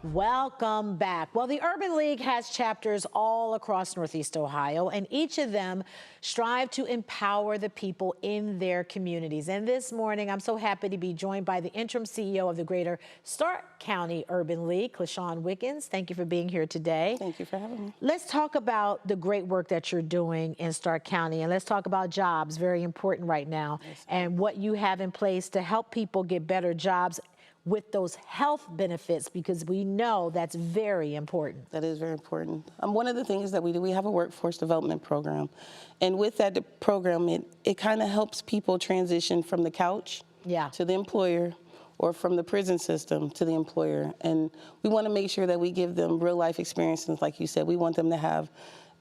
Welcome back. Well, the Urban League has chapters all across Northeast Ohio, and each of them strive to empower the people in their communities. And this morning, I'm so happy to be joined by the interim CEO of the Greater Stark County Urban League, Clishawn Wiggins. Thank you for being here today. Thank you for having me. Let's talk about the great work that you're doing in Stark County, and let's talk about jobs, very important right now, and what you have in place to help people get better jobs with those health benefits, because we know that's very important. That is very important. One of the things that we do, we have a workforce development program. And with that program, it kind of helps people transition from the couch to the employer, or from the prison system to the employer. And we want to make sure that we give them real life experiences. Like you said, we want them to have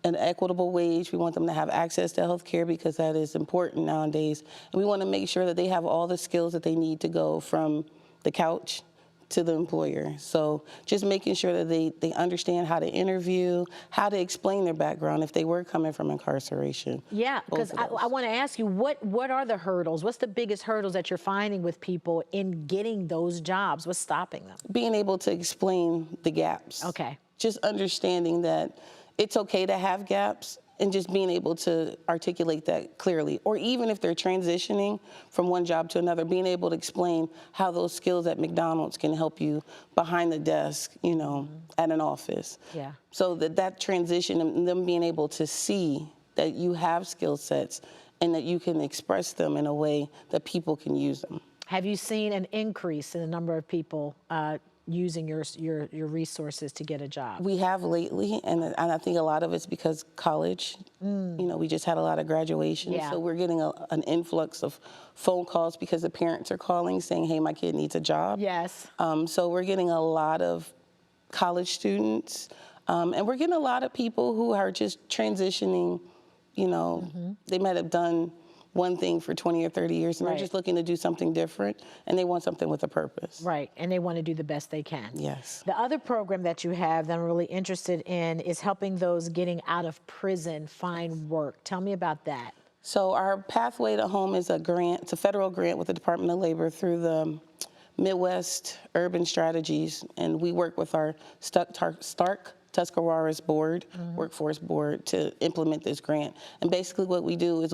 an equitable wage. We want them to have access to health care, because that is important nowadays. And we want to make sure that they have all the skills that they need to go from the couch to the employer. So just making sure that they understand how to interview, how to explain their background if they were coming from incarceration. Yeah, because I want to ask you, what are the hurdles? What's the biggest hurdles that you're finding with people in getting those jobs? What's stopping them? Being able to explain the gaps. Okay. Just understanding that it's okay to have gaps, and just being able to articulate that clearly. Or even if they're transitioning from one job to another, being able to explain how those skills at McDonald's can help you behind the desk, you know, at an office. Yeah. So that transition, and them being able to see that you have skill sets and that you can express them in a way that people can use them. Have you seen an increase in the number of people using your resources to get a job? We have lately, and I think a lot of it's because college, you know, we just had a lot of graduation. Yeah. So we're getting an influx of phone calls because the parents are calling saying, hey, my kid needs a job. Yes. So we're getting a lot of college students, and we're getting a lot of people who are just transitioning, you know, they might have done one thing for 20 or 30 years, and they're just looking to do something different, and they want something with a purpose. Right, and they want to do the best they can. Yes. The other program that you have that I'm really interested in is helping those getting out of prison find work. Tell me about that. So our Pathway to Home is a grant, it's a federal grant with the Department of Labor through the Midwest Urban Strategies, and we work with our Stark Tuscarawas board, workforce board, to implement this grant. And basically what we do is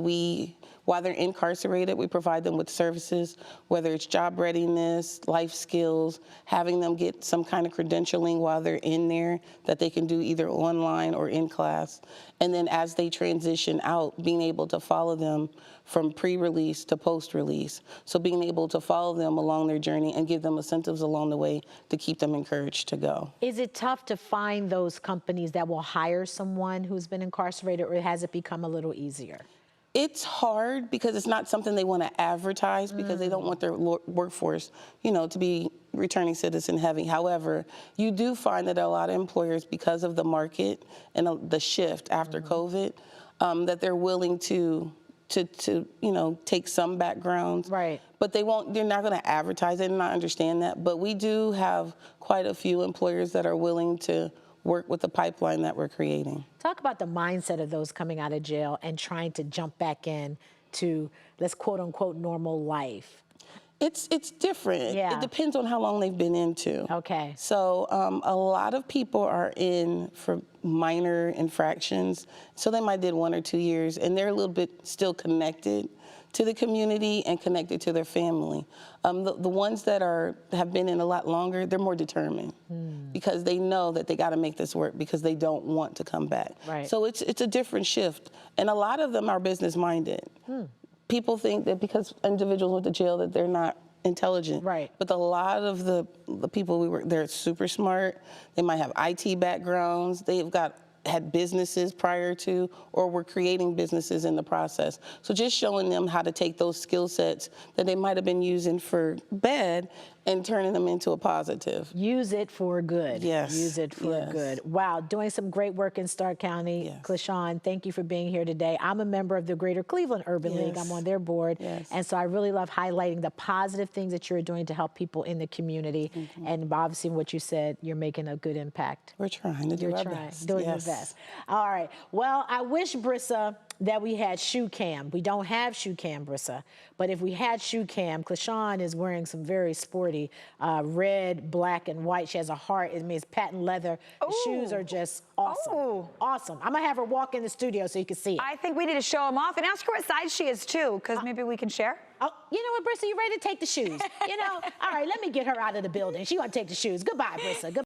while they're incarcerated, we provide them with services, whether it's job readiness, life skills, having them get some kind of credentialing while they're in there that they can do either online or in class. And then as they transition out, being able to follow them from pre-release to post-release. So being able to follow them along their journey and give them incentives along the way to keep them encouraged to go. Is it tough to find those companies that will hire someone who's been incarcerated, or has it become a little easier? It's hard because it's not something they want to advertise, because they don't want their workforce, you know, to be returning citizen heavy. However, you do find that a lot of employers, because of the market and the shift after COVID, that they're willing to you know, take some backgrounds. Right. But they're not going to advertise it, and I understand that. But we do have quite a few employers that are willing to work with the pipeline that we're creating. Talk about the mindset of those coming out of jail and trying to jump back in to, let's quote unquote, normal life. It's different. Yeah. It depends on how long they've been into. Okay. So a lot of people are in for minor infractions. So they might did 1 or 2 years, and they're a little bit still connected to the community and connected to their family. The ones that have been in a lot longer, they're more determined because they know that they got to make this work, because they don't want to come back. Right. So it's a different shift, and a lot of them are business minded. People think that because individuals went to jail that they're not intelligent. Right. But a lot of the people they're super smart. They might have IT backgrounds. They've had businesses prior to, or were creating businesses in the process. So just showing them how to take those skill sets that they might have been using for bad and turning them into a positive. Use it for good. Yes. Use it for good. Wow, doing some great work in Stark County. Yes. Clishawn, thank you for being here today. I'm a member of the Greater Cleveland Urban League. I'm on their board. And so I really love highlighting the positive things that you're doing to help people in the community. And obviously what you said, you're making a good impact. We're trying to do our best. Doing your best. All right. Well, I wish Brissa that we had shoe cam. We don't have shoe cam, Brissa, but if we had shoe cam, Clishawn is wearing some very sporty red, black, and white. She has a heart. It means patent leather. The shoes are just awesome. Oh. Awesome. I'm gonna have her walk in the studio so you can see it. I think we need to show them off and ask her what size she is too, because maybe we can share. Oh, you know what, Brissa, you ready to take the shoes? You know, all right, let me get her out of the building. She gonna take the shoes. Goodbye, Brissa. Goodbye.